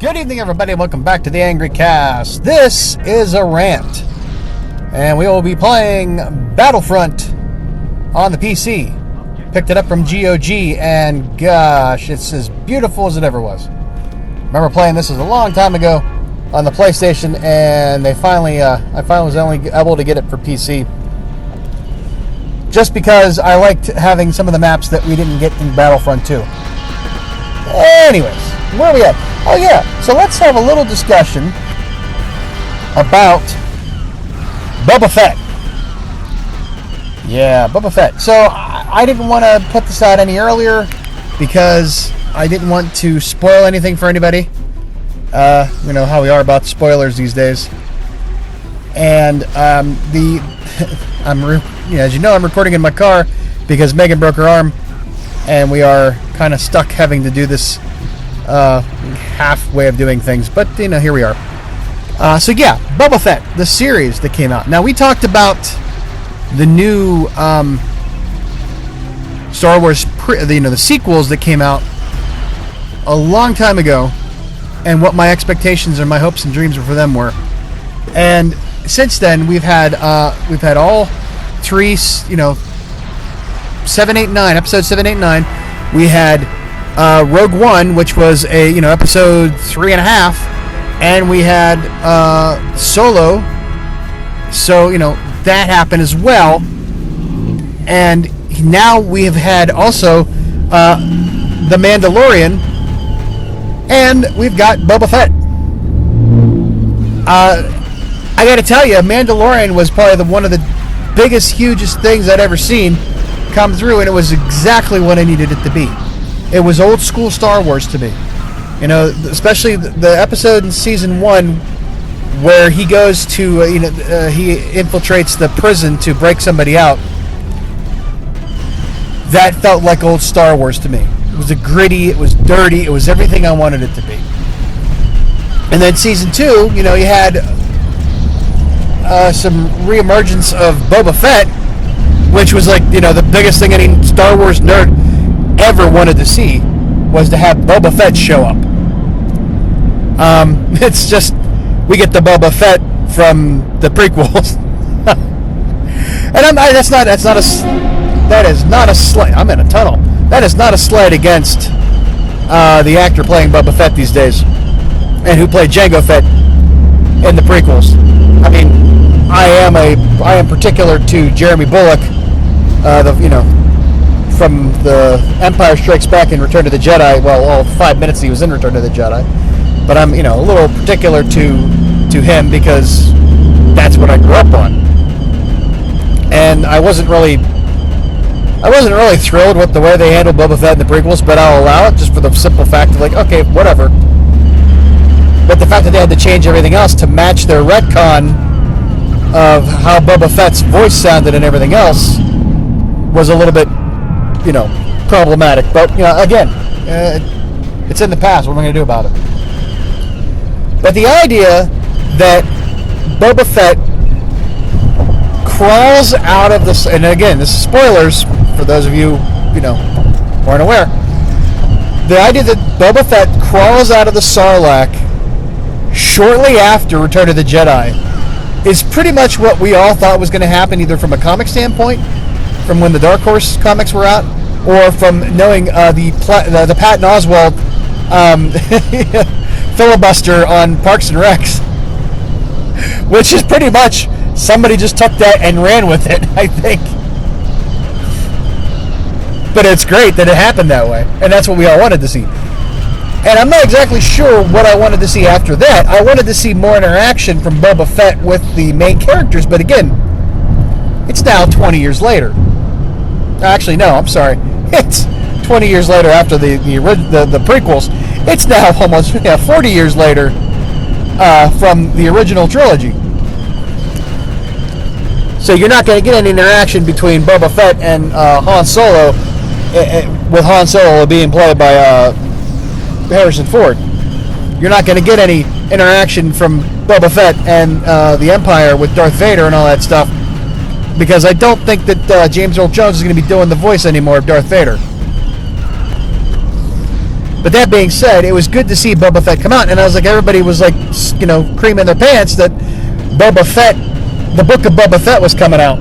Good evening, everybody, and welcome back to the Angry Cast. This is a rant, and we will be playing Battlefront on the PC. Picked it up from GOG, and gosh, it's as beautiful as it ever was. Remember playing this a long time ago on the PlayStation, and I finally was only able to get it for PC. Just because I liked having some of the maps that we didn't get in Battlefront 2. Anyways, where are we at? Oh yeah, so let's have a little discussion about Boba Fett. Yeah, Boba Fett. So I didn't want to put this out any earlier because I didn't want to spoil anything for anybody. You know how we are about spoilers these days. And as you know, I'm recording in my car because Megan broke her arm, and we are kind of stuck having to do this half way of doing things. But you know, here we are. So yeah, Boba Fett, the series that came out. Now we talked about the new Star Wars, the sequels that came out a long time ago, and what my expectations and my hopes and dreams for them were. And since then, we've had all three, 7, 8, 9, episode 7, 8, 9. We had Rogue One, which was episode 3.5, and we had Solo. So that happened as well, and now we have had also The Mandalorian, and we've got Boba Fett. I got to tell you, Mandalorian was probably one of the biggest, hugest things I'd ever seen come through, and it was exactly what I needed it to be. It was old school Star Wars to me. Especially the episode in season 1 where he goes to, he infiltrates the prison to break somebody out. That felt like old Star Wars to me. It was gritty, it was dirty, it was everything I wanted it to be. And then season 2, you had some reemergence of Boba Fett, which was like, the biggest thing any Star Wars nerd ever wanted to see was to have Boba Fett show up. It's just, we get the Boba Fett from the prequels. And that is not a slight. I'm in a tunnel. That is not a slight against the actor playing Boba Fett these days, and who played Jango Fett in the prequels. I mean, I am particular to Jeremy Bulloch, from the Empire Strikes Back and Return of the Jedi. Well, all 5 minutes he was in Return of the Jedi, but I'm a little particular to him because that's what I grew up on, and I wasn't really thrilled with the way they handled Boba Fett in the prequels, but I'll allow it just for the simple fact of okay, whatever. But the fact that they had to change everything else to match their retcon of how Boba Fett's voice sounded and everything else was a little bit, problematic. But, again, it's in the past. What am I going to do about it? But the idea that Boba Fett crawls out of this, and again, this is spoilers for those of you, who aren't aware. The idea that Boba Fett crawls out of the Sarlacc shortly after Return of the Jedi is pretty much what we all thought was going to happen, either from a comic standpoint, from when the Dark Horse comics were out, or from knowing the Patton Oswalt filibuster on Parks and Recs, which is pretty much somebody just took that and ran with it, I think. But it's great that it happened that way, and that's what we all wanted to see. And I'm not exactly sure what I wanted to see after that. I wanted to see more interaction from Boba Fett with the main characters, but again, it's now 20 years later. Actually, no, I'm sorry. It's 20 years later after the prequels. It's now almost 40 years later from the original trilogy. So you're not going to get any interaction between Boba Fett and Han Solo, with Han Solo being played by Harrison Ford. You're not going to get any interaction from Boba Fett and the Empire with Darth Vader and all that stuff, because I don't think that James Earl Jones is going to be doing the voice anymore of Darth Vader. But that being said, it was good to see Boba Fett come out, and I was like, everybody was like, creaming their pants that Boba Fett, the Book of Boba Fett was coming out,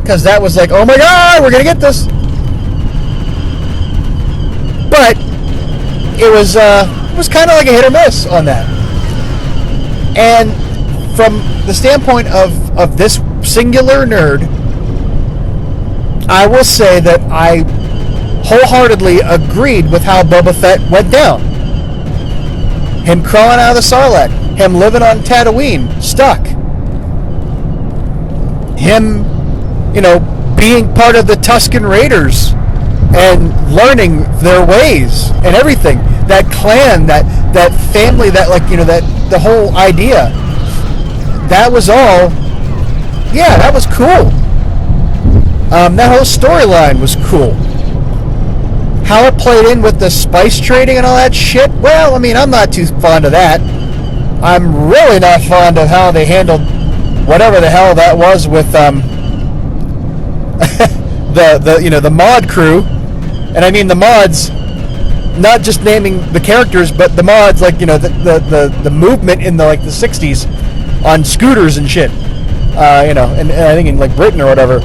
because that was like, oh my God, we're gonna get this. But it was kind of like a hit or miss on that. And from the standpoint of this singular nerd, I will say that I wholeheartedly agreed with how Boba Fett went down. Him crawling out of the Sarlacc, him living on Tatooine, stuck. Him, being part of the Tusken Raiders and learning their ways and everything. That clan, that family, that the whole idea. That was all, yeah, that was cool. That whole storyline was cool. How it played in with the spice trading and all that shit, well, I'm not too fond of that. I'm really not fond of how they handled whatever the hell that was with the mod crew. And I mean the mods, not just naming the characters, but the mods, the movement in the 60s on scooters and shit. And I think in Britain or whatever,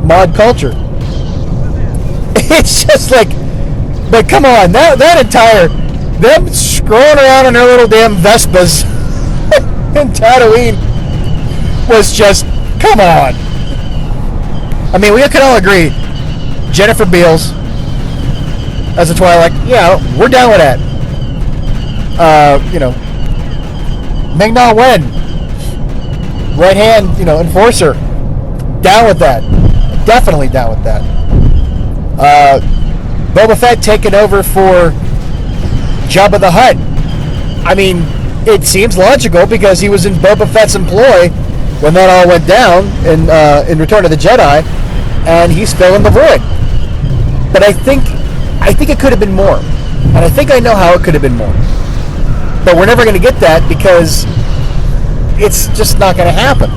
mod culture. It's just but come on, that entire, them scrolling around in their little damn Vespas in Tatooine was just, come on. We can all agree, Jennifer Beals as a Twi'lek, yeah, we're down with that. Ming-Na Wen, right hand, enforcer, down with that. Definitely down with that. Boba Fett taking over for Jabba the Hutt. It seems logical because he was in Boba Fett's employ when that all went down in Return of the Jedi, and he's filling the void. But I think it could have been more, and I think I know how it could have been more. But we're never going to get that because it's just not going to happen.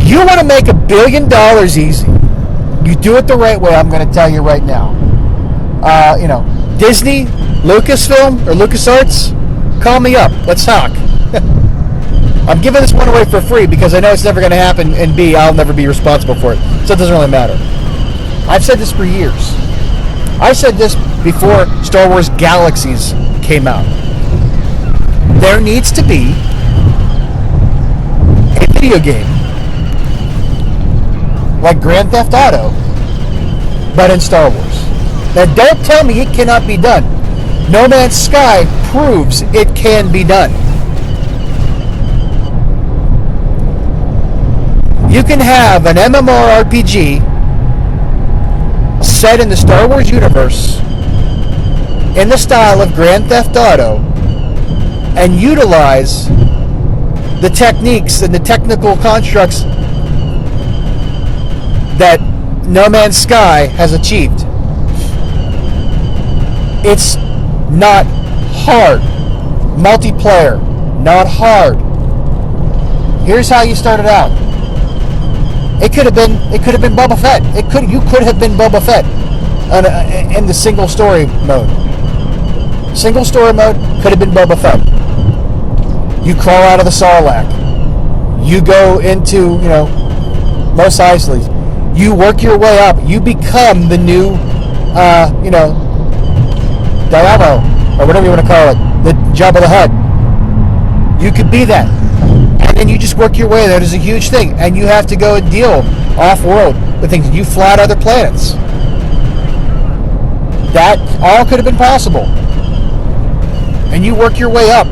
You want to make $1 billion easy. You do it the right way, I'm going to tell you right now. Disney, Lucasfilm, or LucasArts, call me up. Let's talk. I'm giving this one away for free because I know it's never going to happen, and B, I'll never be responsible for it. So it doesn't really matter. I've said this for years. I said this before Star Wars Galaxies came out. There needs to be a video game like Grand Theft Auto, but in Star Wars. Now, don't tell me it cannot be done. No Man's Sky proves it can be done. You can have an MMORPG set in the Star Wars universe in the style of Grand Theft Auto and utilize the techniques and the technical constructs that No Man's Sky has achieved. It's not hard. Multiplayer, not hard. Here's how you started out. It could have been Boba Fett. You could have been Boba Fett in the single story mode. Single story mode could have been Boba Fett. You crawl out of the Sarlacc. You go into, Mos Eisley. You work your way up. You become the new, Diablo, or whatever you want to call it, the Jabba the Hutt. You could be that. And then you just work your way. That is a huge thing. And you have to go and deal off-world with things. You fly to other planets. That all could have been possible. And you work your way up.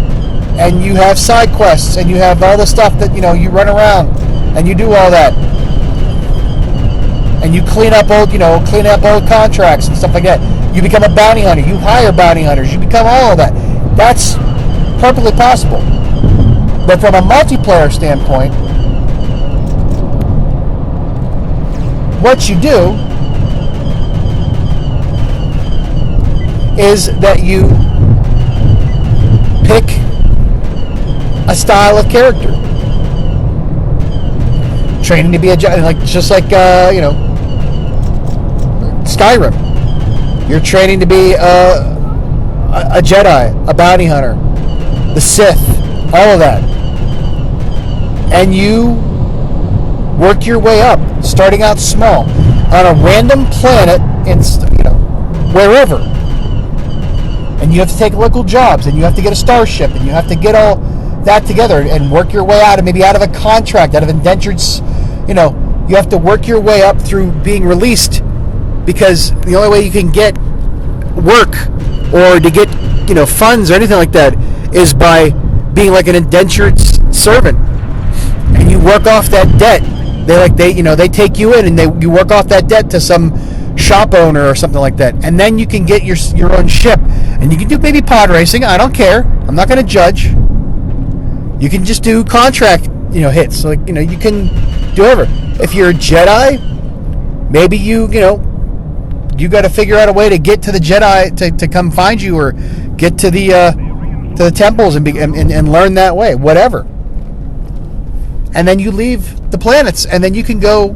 And you have side quests. And you have all the stuff that, you run around. And you do all that. And you clean up old contracts and stuff like that. You become a bounty hunter. You hire bounty hunters. You become all of that. That's perfectly possible. But from a multiplayer standpoint, what you do is that you pick a style of character. Training to be a Star Skyrim. You're training to be a Jedi, a bounty hunter, the Sith, all of that. And you work your way up, starting out small, on a random planet in, wherever. And you have to take local jobs, and you have to get a starship, and you have to get all that together and work your way out, and maybe out of a contract, out of indentured, you have to work your way up through being released, because the only way you can get work or to get, funds or anything like that is by being like an indentured servant. And you work off that debt. They take you in and you work off that debt to some shop owner or something like that. And then you can get your own ship. And you can do maybe pod racing. I don't care. I'm not going to judge. You can just do contract, hits. So, you can do whatever. If you're a Jedi, maybe you got to figure out a way to get to the Jedi to come find you, or get to the temples and learn that way, whatever. And then you leave the planets, and then you can go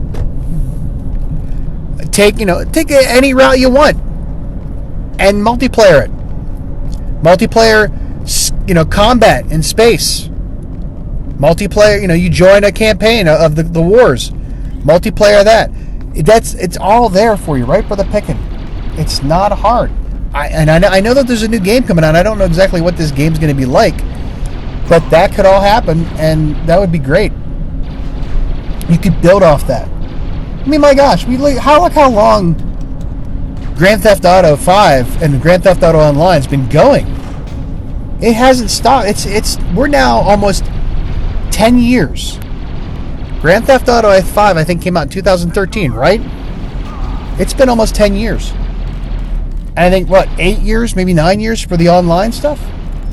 take any route you want and multiplayer it. Multiplayer, combat in space. Multiplayer, you join a campaign of the wars. Multiplayer that. It's all there for you, right for the picking. It's not hard. I know that there's a new game coming out. I don't know exactly what this game's going to be like, but that could all happen, and that would be great. You could build off that. I mean, my gosh, look how long Grand Theft Auto 5 and Grand Theft Auto Online has been going. It hasn't stopped. We're now almost 10 years. Grand Theft Auto 5, I think, came out in 2013, right? It's been almost 10 years. And I think, 8 years, maybe 9 years for the online stuff?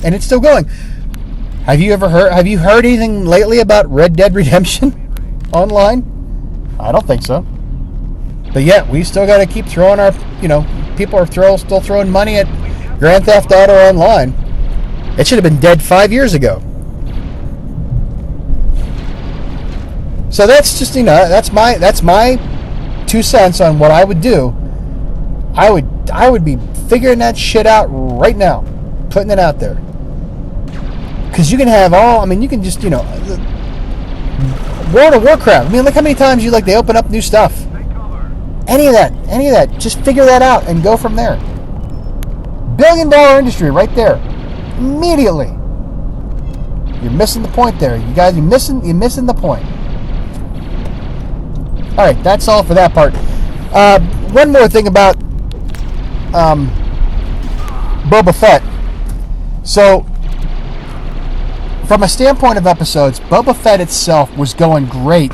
And it's still going. Have you heard anything lately about Red Dead Redemption online? I don't think so. But yet, we still got to keep throwing our, people are still throwing money at Grand Theft Auto Online. It should have been dead 5 years ago. So that's just, that's my 2 cents on what I would do. I would be figuring that shit out right now, putting it out there. Because you can have you can just, World of Warcraft. I mean, look how many times they open up new stuff. Any of that. Just figure that out and go from there. $1 billion industry right there. Immediately. You're missing the point there. You guys, you're missing the point. All right, that's all for that part. One more thing about Boba Fett. So, from a standpoint of episodes, Boba Fett itself was going great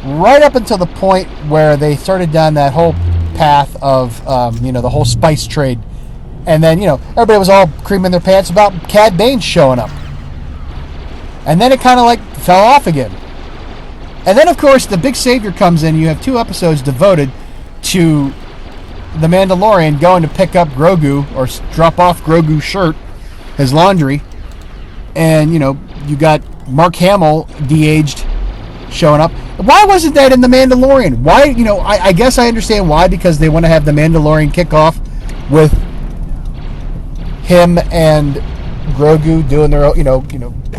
right up until the point where they started down that whole path of, the whole spice trade. And then, everybody was all creaming their pants about Cad Bane showing up. And then it kind of fell off again. And then, of course, the big savior comes in. You have 2 episodes devoted to the Mandalorian going to pick up Grogu, or drop off Grogu's shirt, his laundry. And, you got Mark Hamill, de-aged, showing up. Why wasn't that in The Mandalorian? Why, I guess I understand why, because they want to have The Mandalorian kick off with him and Grogu doing their,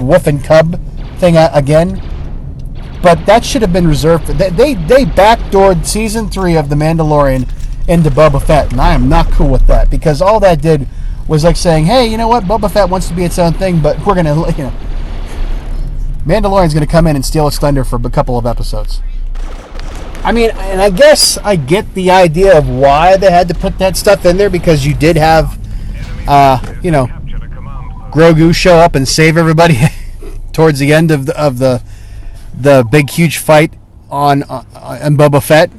wolf and cub thing again. But that should have been reserved for... They backdoored Season 3 of The Mandalorian into Boba Fett, and I am not cool with that, because all that did was saying, hey, you know what, Boba Fett wants to be its own thing, but we're going to, Mandalorian's going to come in and steal its thunder for a couple of episodes. I mean, and I guess I get the idea of why they had to put that stuff in there, because you did have, Grogu show up and save everybody towards the end of the big, huge fight on Boba Fett.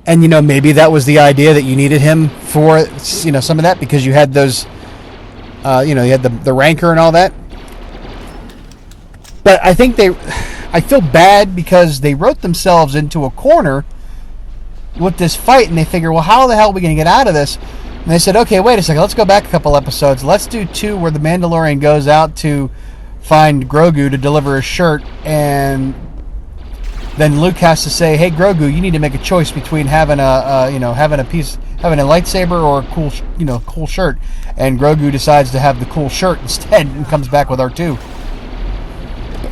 And, maybe that was the idea, that you needed him for, some of that, because you had those, you had the rancor and all that. But I think I feel bad because they wrote themselves into a corner with this fight, and they figure, well, how the hell are we going to get out of this? And they said, okay, wait a second, let's go back a couple episodes. Let's do 2 where the Mandalorian goes out to find Grogu to deliver his shirt, and then Luke has to say, "Hey Grogu, you need to make a choice between having having a lightsaber or a cool shirt." And Grogu decides to have the cool shirt instead, and comes back with R2.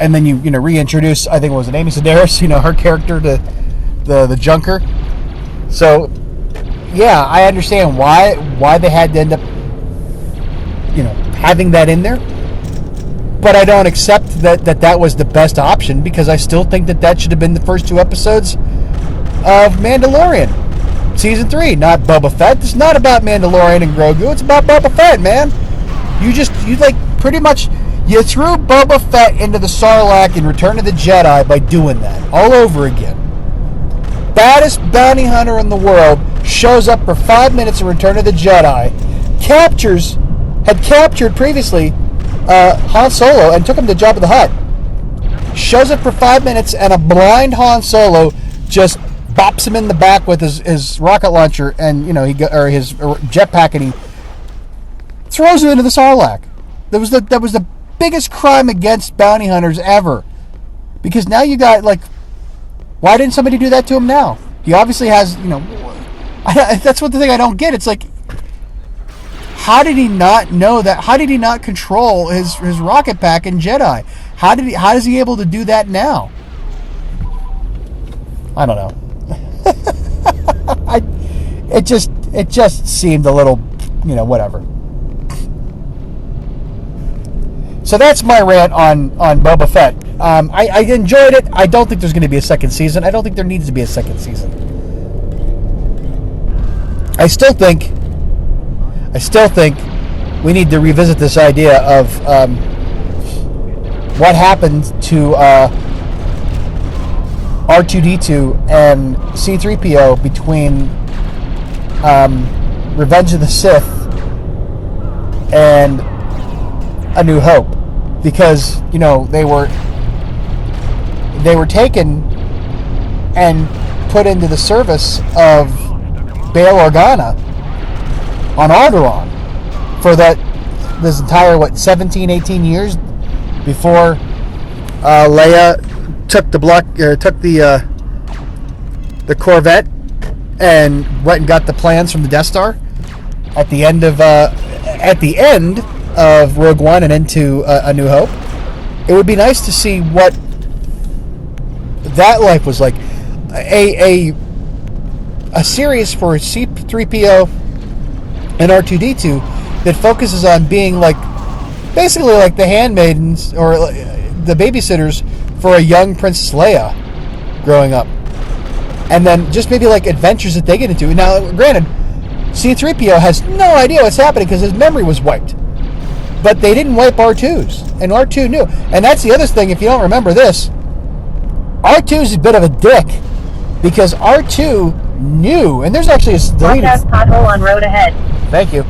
And then you reintroduce, I think it was Amy Sedaris, her character to the Junker. So yeah, I understand why they had to end up having that in there. But I don't accept that was the best option, because I still think that should have been the first 2 episodes of Mandalorian season 3, not Boba Fett. It's not about Mandalorian and Grogu. It's about Boba Fett, man. You pretty much you threw Boba Fett into the Sarlacc in Return of the Jedi by doing that all over again. Baddest bounty hunter in the world shows up for 5 minutes in Return of the Jedi, had captured previously Han Solo and took him to Jabba the Hutt. Shows up for 5 minutes, and a blind Han Solo just bops him in the back with his rocket launcher and his jetpack, and he throws him into the Sarlacc. That was the biggest crime against bounty hunters ever. Because now you got, why didn't somebody do that to him now? He obviously has, that's what the thing I don't get. It's like, how did he not know that? How did he not control his rocket pack in Jedi? How is he able to do that now? I don't know. It just seemed a little, whatever. So that's my rant on Boba Fett. I enjoyed it. I don't think there's going to be a second season. I don't think there needs to be a second season. I still think we need to revisit this idea of what happened to R2-D2 and C-3PO between Revenge of the Sith and A New Hope, because they were taken and put into the service of Bail Organa on Alderaan for this entire 17, 18 years before Leia took the Corvette and went and got the plans from the Death Star at the end of Rogue One and into A New Hope. It would be nice to see what that life was like. A series for C-3PO and R2-D2 that focuses on being basically like the handmaidens or the babysitters for a young Princess Leia growing up, and then just maybe adventures that they get into. Now, granted, C-3PO has no idea what's happening because his memory was wiped, but they didn't wipe R2's, and R2 knew. And that's the other thing, if you don't remember this, R2's a bit of a dick, because R2 knew, and there's actually a deleted pothole on road ahead. Thank you.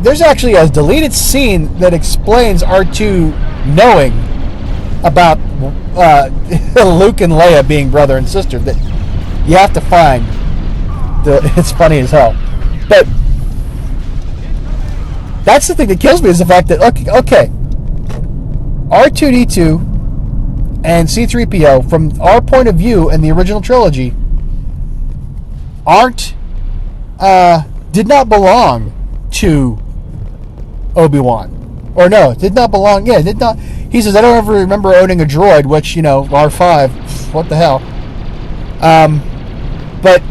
There's actually a deleted scene that explains R2 knowing about Luke and Leia being brother and sister, that you have to find. It's funny as hell. But that's the thing that kills me, is the fact that, okay, R2-D2 and C-3PO, from our point of view in the original trilogy, did not belong to Obi-Wan. Or no, did not belong. Yeah, did not. He says, I don't ever remember owning a droid, which, R5, what the hell. But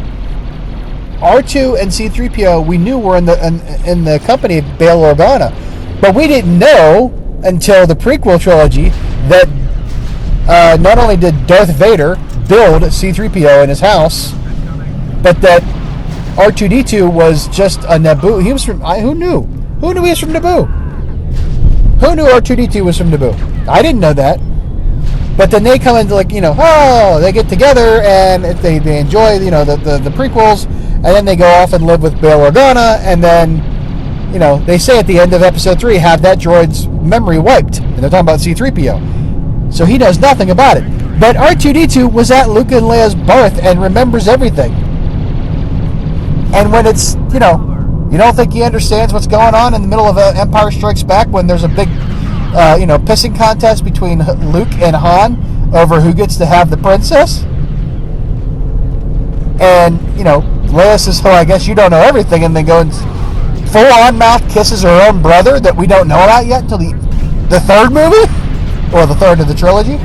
R2 and C-3PO, we knew were in the company of Bail Organa. But we didn't know until the prequel trilogy that not only did Darth Vader build C-3PO in his house, but that R2-D2 was just a Naboo. He was from... who knew? Who knew he was from Naboo? Who knew R2-D2 was from Naboo? I didn't know that. But then they come into they get together and they enjoy, the prequels, and then they go off and live with Bail Organa, and then, they say at the end of episode 3, have that droid's memory wiped. And they're talking about C-3PO. So he knows nothing about it. But R2-D2 was at Luke and Leia's birth and remembers everything. And when it's, you don't think he understands what's going on in the middle of Empire Strikes Back when there's a big, pissing contest between Luke and Han over who gets to have the princess. And, Leia says, oh, I guess you don't know everything, and then goes full-on mouth kisses her own brother that we don't know about yet until the third movie, or the third of the trilogy.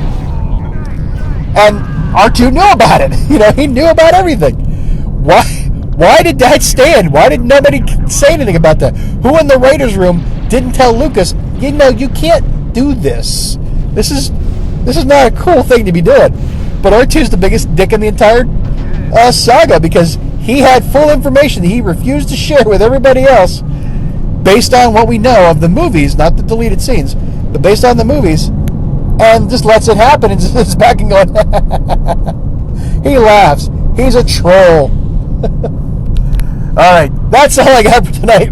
And R2 knew about it. He knew about everything. Why did that stand? Why did nobody say anything about that? Who in the Raiders room didn't tell Lucas, you can't do this. This is not a cool thing to be doing. But R2's the biggest dick in the entire saga, because he had full information that he refused to share with everybody else based on what we know of the movies, not the deleted scenes, but based on the movies, and just lets it happen and just sits back and going, he laughs. He's a troll. Alright, that's all I got for tonight.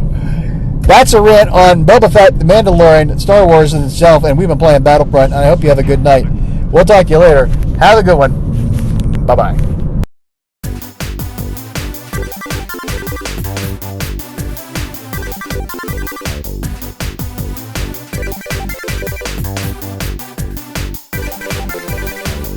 That's a rant on Boba Fett, The Mandalorian, Star Wars in itself, and we've been playing Battlefront, and I hope you have a good night. We'll talk to you later. Have a good one. Bye-bye.